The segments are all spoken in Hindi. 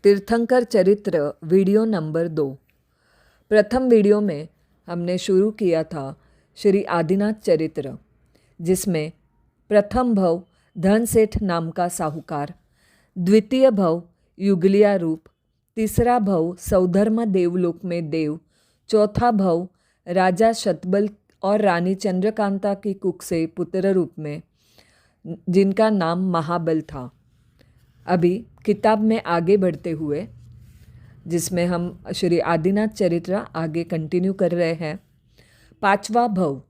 तीर्थंकर चरित्र वीडियो नंबर 2। प्रथम वीडियो में हमने शुरू किया था श्री आदिनाथ चरित्र, जिसमें प्रथम भव धन सेठ नाम का साहूकार, द्वितीय भव युगलिया रूप, तीसरा भव सौधर्म देवलोक में देव, चौथा भव राजा शतबल और रानी चंद्रकांता की कुख से पुत्र रूप में, जिनका नाम महाबल था। अभी किताब में आगे बढ़ते हुए, जिसमें हम श्री आदिनाथ चरित्र आगे कंटिन्यू कर रहे हैं। पांचवा भव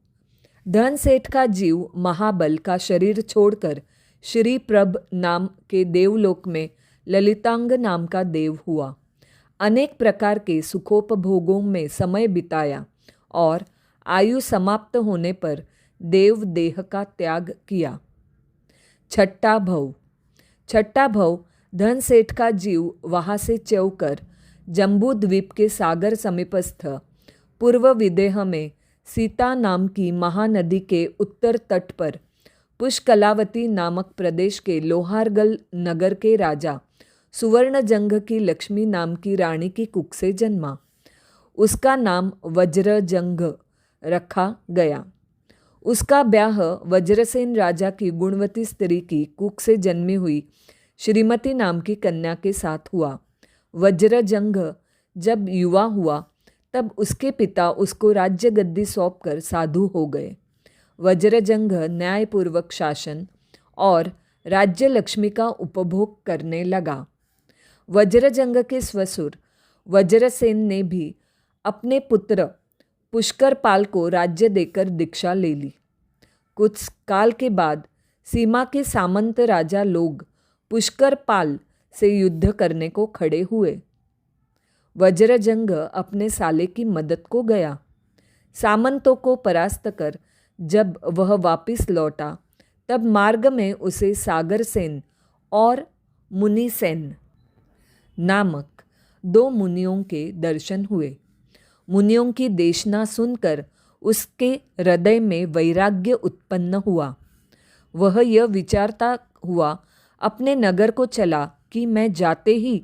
धन सेठ का जीव महाबल का शरीर छोड़कर श्री प्रभ नाम के देवलोक में ललितांग नाम का देव हुआ। अनेक प्रकार के सुखोपभोगों में समय बिताया और आयु समाप्त होने पर देव देह का त्याग किया। छठा भव धन सेठ का जीव वहाँ से चौकर जम्बू द्वीप के सागर समीपस्थ पूर्व विदेह में सीता नाम की महानदी के उत्तर तट पर पुष्कलावती नामक प्रदेश के लोहारगल नगर के राजा सुवर्णजंग की लक्ष्मी नाम की रानी की कुख से जन्मा। उसका नाम वज्रजंग रखा गया। उसका ब्याह वज्रसेन राजा की गुणवती स्त्री की कुख से जन्मी हुई श्रीमती नाम की कन्या के साथ हुआ। वज्रजंग जब युवा हुआ तब उसके पिता उसको राज्य गद्दी सौंपकर साधु हो गए। वज्रजंग न्यायपूर्वक शासन और राज्य लक्ष्मी का उपभोग करने लगा। वज्रजंग के ससुर वज्रसेन ने भी अपने पुत्र पुष्करपाल को राज्य देकर दीक्षा ले ली। कुछ काल के बाद सीमा के सामंत राजा लोग पुष्करपाल से युद्ध करने को खड़े हुए। वज्रजंग अपने साले की मदद को गया। सामंतों को परास्त कर जब वह वापस लौटा तब मार्ग में उसे सागरसेन और मुनिसेन नामक दो मुनियों के दर्शन हुए। मुनियों की देशना सुनकर उसके हृदय में वैराग्य उत्पन्न हुआ। वह यह विचारता हुआ अपने नगर को चला कि मैं जाते ही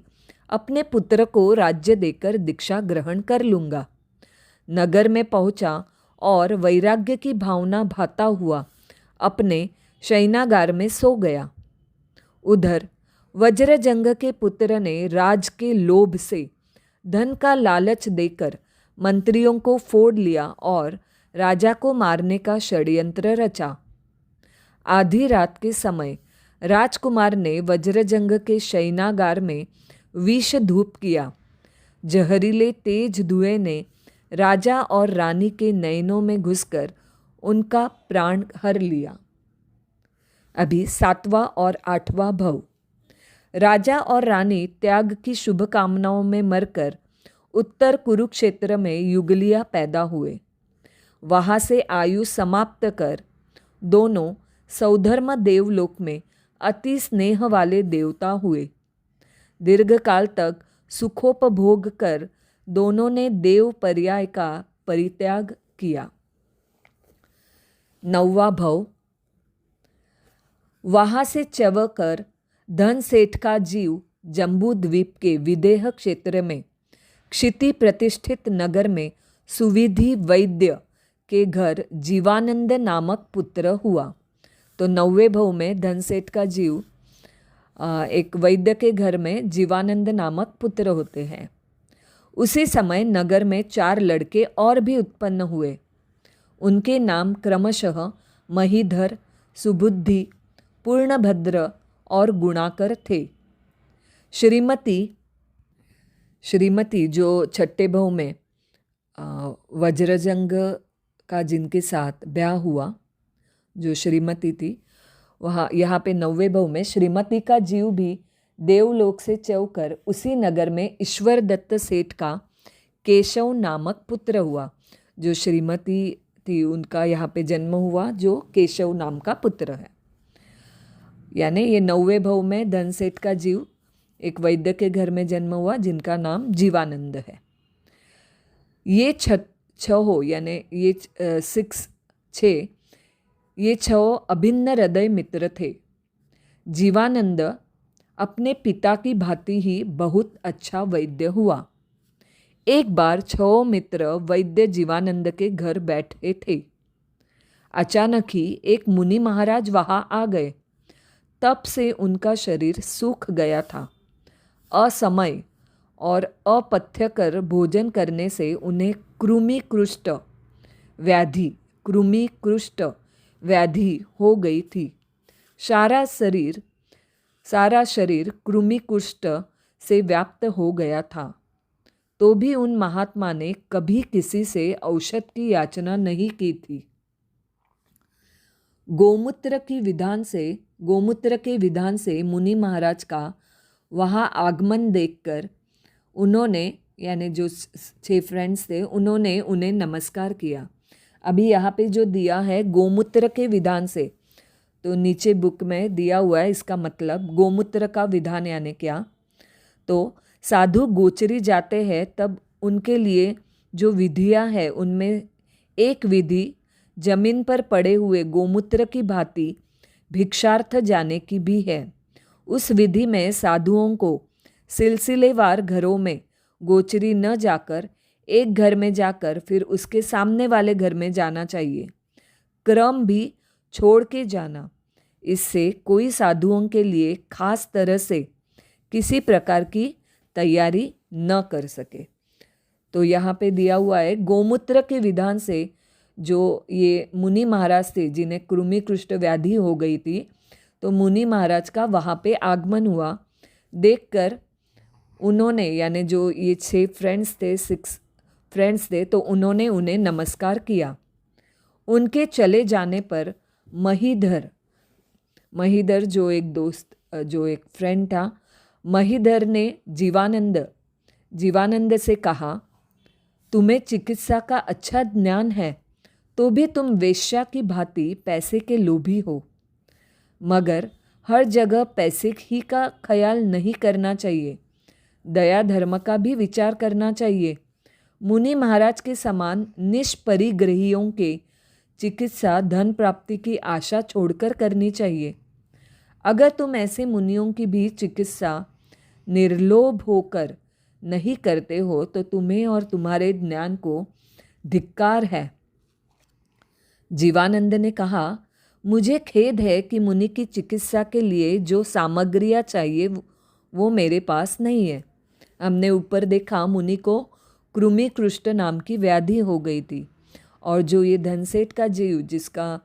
अपने पुत्र को राज्य देकर दीक्षा ग्रहण कर लूँगा। नगर में पहुँचा और वैराग्य की भावना भाता हुआ अपने शयनागार में सो गया। उधर वज्रजंग के पुत्र ने राज के लोभ से धन का लालच देकर मंत्रियों को फोड़ लिया और राजा को मारने का षड्यंत्र रचा। आधी रात के समय राजकुमार ने वज्रजंग के शयनागार में विष धूप किया। जहरीले तेज धुएं ने राजा और रानी के नयनों में घुसकर उनका प्राण हर लिया। अभी 7वां और 8वां भव। राजा और रानी त्याग की शुभकामनाओं में मरकर उत्तर कुरुक्षेत्र में युगलिया पैदा हुए। वहाँ से आयु समाप्त कर दोनों सौधर्म देवलोक में अति स्नेह वाले देवता हुए। दीर्घकाल तक सुखोपभोग कर दोनों ने देव पर्याय का परित्याग किया। 9वां भव। वहाँ से चवकर धन सेठ का जीव जम्बू द्वीप के विदेह क्षेत्र में क्षिति प्रतिष्ठित नगर में सुविधि वैद्य के घर जीवानंद नामक पुत्र हुआ। तो 9वें भव में धन सेठ का जीव एक वैद्य के घर में जीवानंद नामक पुत्र होते हैं। उसी समय नगर में 4 लड़के और भी उत्पन्न हुए। उनके नाम क्रमशः महीधर, सुबुद्धि, पूर्णभद्र और गुणाकर थे। श्रीमती जो छठे भव में वज्रजंग का जिनके साथ ब्याह हुआ, जो श्रीमती थी, वहाँ यहाँ पे 9वें भव में श्रीमती का जीव भी देवलोक से चौकर उसी नगर में ईश्वर दत्त सेठ का केशव नामक पुत्र हुआ। जो श्रीमती थी उनका यहाँ पे जन्म हुआ, जो केशव नाम का पुत्र है। यानी ये 9वें भव में धन सेठ का जीव एक वैद्य के घर में जन्म हुआ जिनका नाम जीवानंद है। ये छह यानी ये 6 ये 6 अभिन्न हृदय मित्र थे। जीवानंद अपने पिता की भांति ही बहुत अच्छा वैद्य हुआ। एक बार 6 मित्र वैद्य जीवानंद के घर बैठे थे। अचानक ही एक मुनि महाराज वहां आ गए। तब से उनका शरीर सूख गया था। असमय और अपथ्यकर भोजन करने से उन्हें कृमि कुष्ठ व्याधि हो गई थी। सारा शरीर कृमि कुष्ठ से व्याप्त हो गया था। तो भी उन महात्मा ने कभी किसी से औषध की याचना नहीं की थी। गोमूत्र के विधान से मुनि महाराज का वहाँ आगमन देखकर उन्होंने, यानी जो 6 फ्रेंड्स थे, उन्होंने उन्हें नमस्कार किया। अभी यहाँ पे जो दिया है गोमूत्र के विधान से, तो नीचे बुक में दिया हुआ है इसका मतलब गोमूत्र का विधान यानी क्या। तो साधु गोचरी जाते हैं तब उनके लिए जो विधियाँ हैं उनमें एक विधि जमीन पर पड़े हुए गोमूत्र की भांति भिक्षार्थ जाने की भी है। उस विधि में साधुओं को सिलसिलेवार घरों में गोचरी न जाकर एक घर में जाकर फिर उसके सामने वाले घर में जाना चाहिए, क्रम भी छोड़ के जाना। इससे कोई साधुओं के लिए खास तरह से किसी प्रकार की तैयारी न कर सके। तो यहाँ पे दिया हुआ है गोमूत्र के विधान से जो ये मुनि महाराज थे जिन्हें कृमि कुष्ठ व्याधि हो गई थी, तो मुनि महाराज का वहाँ पे आगमन हुआ। देखकर उन्होंने, यानी जो ये 6 फ्रेंड्स थे, तो उन्होंने उन्हें नमस्कार किया। उनके चले जाने पर महीधर जो एक फ्रेंड था, महीधर ने जीवानंद से कहा, तुम्हें चिकित्सा का अच्छा ज्ञान है तो भी तुम वेश्या की भांति पैसे के लोभी हो। मगर हर जगह पैसे ही का ख्याल नहीं करना चाहिए, दया धर्म का भी विचार करना चाहिए। मुनि महाराज के समान निष्परिग्रहियों के चिकित्सा धन प्राप्ति की आशा छोड़कर करनी चाहिए। अगर तुम ऐसे मुनियों की भी चिकित्सा निर्लोभ होकर नहीं करते हो तो तुम्हें और तुम्हारे ज्ञान को धिक्कार है। जीवानंद ने कहा, मुझे खेद है कि मुनि की चिकित्सा के लिए जो सामग्रियाँ चाहिए वो मेरे पास नहीं है। हमने ऊपर देखा मुनि को कृमि कुष्ठ नाम की व्याधि हो गई थी, और जो ये धनसेठ का जीव जिसका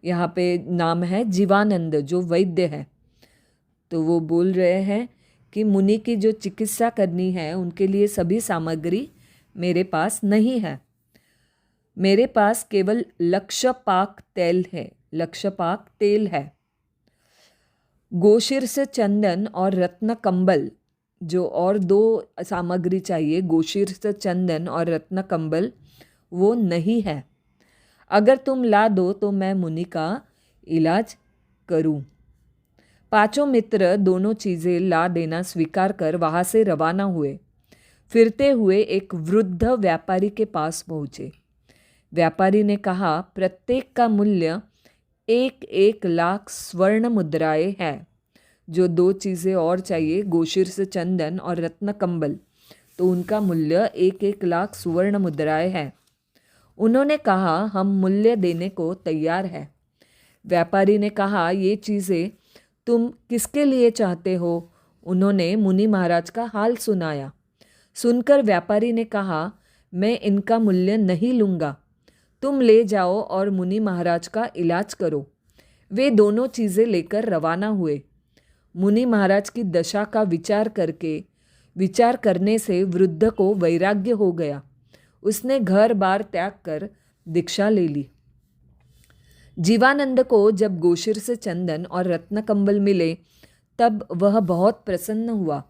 यहाँ पे नाम है जीवानंद, जो वैद्य है, तो वो बोल रहे हैं कि मुनि की जो चिकित्सा करनी है उनके लिए सभी सामग्री मेरे पास नहीं है। मेरे पास केवल लक्षपाक तेल है। गोशीर्ष चंदन और रत्न कंबल, जो और 2 सामग्री चाहिए, गोशीर्ष चंदन और रत्न कंबल, वो नहीं है। अगर तुम ला दो तो मैं मुनि का इलाज करूं। 5 मित्र दोनों चीज़ें ला देना स्वीकार कर वहाँ से रवाना हुए। फिरते हुए एक वृद्ध व्यापारी के पास पहुँचे। व्यापारी ने कहा, प्रत्येक का मूल्य 1 लाख स्वर्ण मुद्राएं है। जो 2 चीज़ें और चाहिए, गोशीर्ष चंदन और रत्न कंबल, तो उनका मूल्य 1 लाख स्वर्ण मुद्राएं है। उन्होंने कहा, हम मूल्य देने को तैयार है। व्यापारी ने कहा, ये चीज़ें तुम किसके लिए चाहते हो? उन्होंने मुनि महाराज का हाल सुनाया। सुनकर व्यापारी ने कहा, मैं इनका मूल्य नहीं लूँगा, तुम ले जाओ और मुनि महाराज का इलाज करो। वे दोनों चीज़ें लेकर रवाना हुए। मुनि महाराज की दशा का विचार करने से वृद्ध को वैराग्य हो गया। उसने घर बार त्याग कर दीक्षा ले ली। जीवानंद को जब गोशीर्ष चंदन और रत्न कंबल मिले तब वह बहुत प्रसन्न हुआ।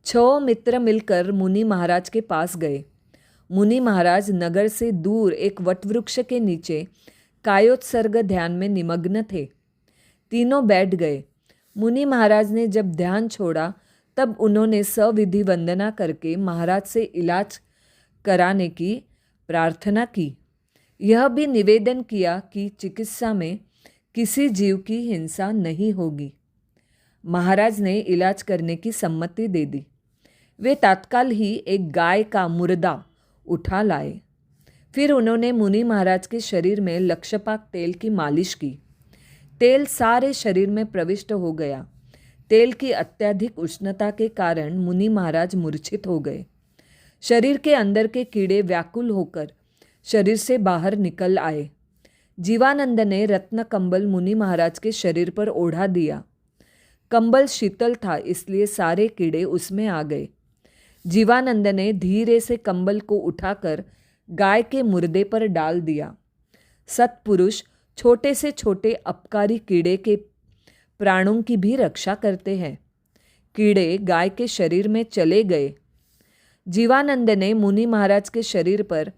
6 मित्र मिलकर मुनि महाराज के पास गए। मुनि महाराज नगर से दूर एक वटवृक्ष के नीचे कायोत्सर्ग ध्यान में निमग्न थे। तीनों बैठ गए। मुनि महाराज ने जब ध्यान छोड़ा तब उन्होंने सविधि वंदना करके महाराज से इलाज कराने की प्रार्थना की। यह भी निवेदन किया कि चिकित्सा में किसी जीव की हिंसा नहीं होगी। महाराज ने इलाज करने की सम्मति दे दी। वे तत्काल ही एक गाय का मुर्दा उठा लाए। फिर उन्होंने मुनि महाराज के शरीर में लक्षपाक तेल की मालिश की। तेल सारे शरीर में प्रविष्ट हो गया। तेल की अत्यधिक उष्णता के कारण मुनि महाराज मूर्छित हो गए। शरीर के अंदर के कीड़े व्याकुल होकर शरीर से बाहर निकल आए। जीवानंद ने रत्न कंबल मुनि महाराज के शरीर पर ओढ़ा दिया। कंबल शीतल था, इसलिए सारे कीड़े उसमें आ गए। जीवानंद ने धीरे से कंबल को उठाकर गाय के मुर्दे पर डाल दिया। सत्पुरुष छोटे से छोटे अपकारी कीड़े के प्राणों की भी रक्षा करते हैं। कीड़े गाय के शरीर में चले गए। जीवानंद ने मुनि महाराज के शरीर पर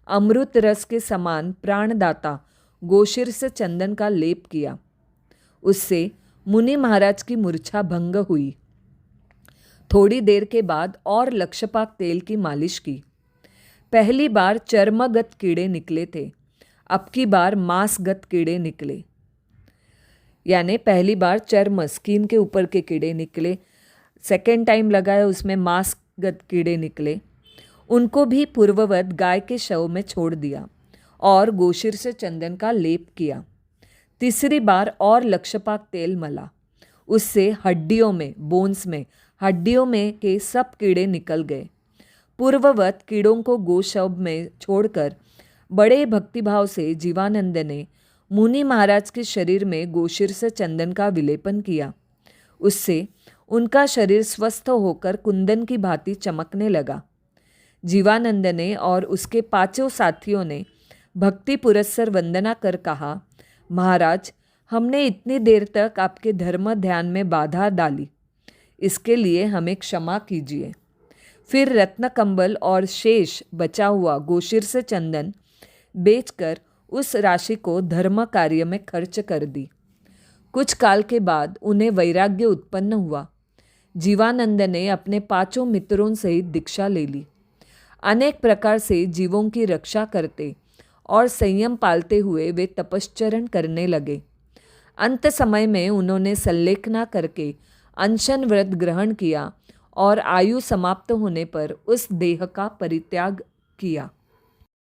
अमृत रस के समान प्राणदाता गोशीर्ष चंदन का लेप किया। उससे मुनि महाराज की मूर्छा भंग हुई। थोड़ी देर के बाद और लक्षपाक तेल की मालिश की। पहली बार चर्मगत कीड़े निकले थे, अब की बार मांसगत कीड़े निकले। यानी पहली बार चर्म स्किन के ऊपर के कीड़े निकले, सेकेंड टाइम लगाया उसमें मांसगत कीड़े निकले। उनको भी पूर्ववत गाय के शव में छोड़ दिया और गोशीर्ष चंदन का लेप किया। तीसरी बार और लक्षपाक तेल मला। उससे हड्डियों में, बोन्स में, हड्डियों में के सब कीड़े निकल गए। पूर्ववत कीड़ों को गोशव में छोड़कर बड़े भक्तिभाव से जीवानंद ने मुनि महाराज के शरीर में गोशीर्ष चंदन का विलेपन किया। उससे उनका शरीर स्वस्थ होकर कुंदन की भांति चमकने लगा। जीवानंद ने और उसके पांचों साथियों ने भक्ति पुरस्सर वंदना कर कहा, महाराज, हमने इतनी देर तक आपके धर्म ध्यान में बाधा डाली, इसके लिए हमें क्षमा कीजिए। फिर रत्न कंबल और शेष बचा हुआ गोशीर्ष चंदन बेचकर उस राशि को धर्म कार्य में खर्च कर दी। कुछ काल के बाद उन्हें वैराग्य उत्पन्न हुआ। जीवानंद ने अपने पांचों मित्रों सहित दीक्षा ले ली। अनेक प्रकार से जीवों की रक्षा करते और संयम पालते हुए वे तपश्चरण करने लगे। अंत समय में उन्होंने संलेखना करके अनशन व्रत ग्रहण किया और आयु समाप्त होने पर उस देह का परित्याग किया।